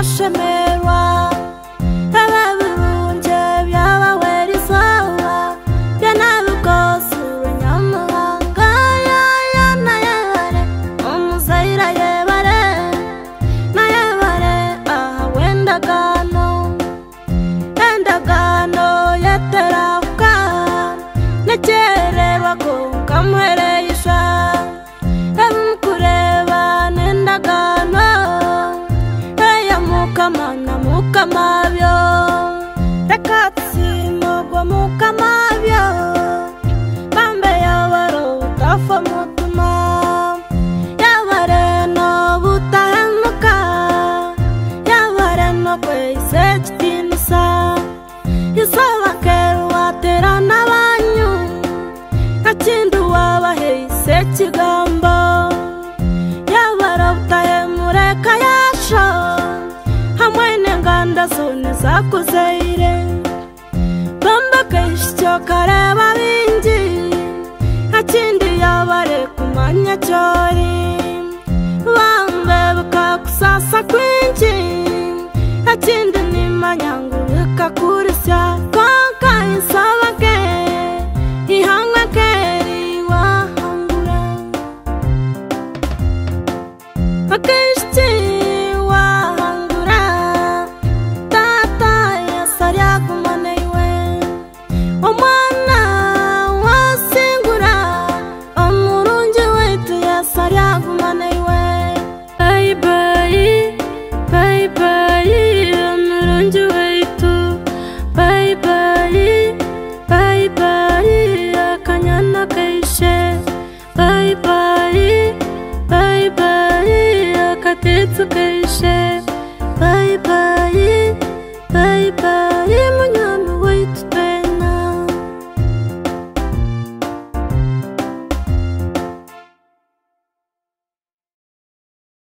kashemerwa ababunje byabawerisawa byanabukosura nyamahanga yana yare umuzayira yebare na yebare wendagano yeterafuka nekererwa ko kamuhereyisha kureba nendagano mukamana mukamabyo rekatsimogwa mukamabyo bambe yabaro utafa mutuma yabare no butahemuka yabare no kwese kitinusa isabake waterana banyu akindi wabahise kigambo yabara utahemureka yasho zone zakuzaire bamba keshyo kareba bingi akindi yabare kumanya cyori bambe bukakusasa kwingi akindi nimanyangu bikakurisya konka isabake ihangwe keriwa hangura akeshti omwana wasingura omurungi wetu yasaragumana iwe bye bye bye bye omurungi wetu bye bye bye bye akanyana kaishe bye bye bye bye akatetsu kaishe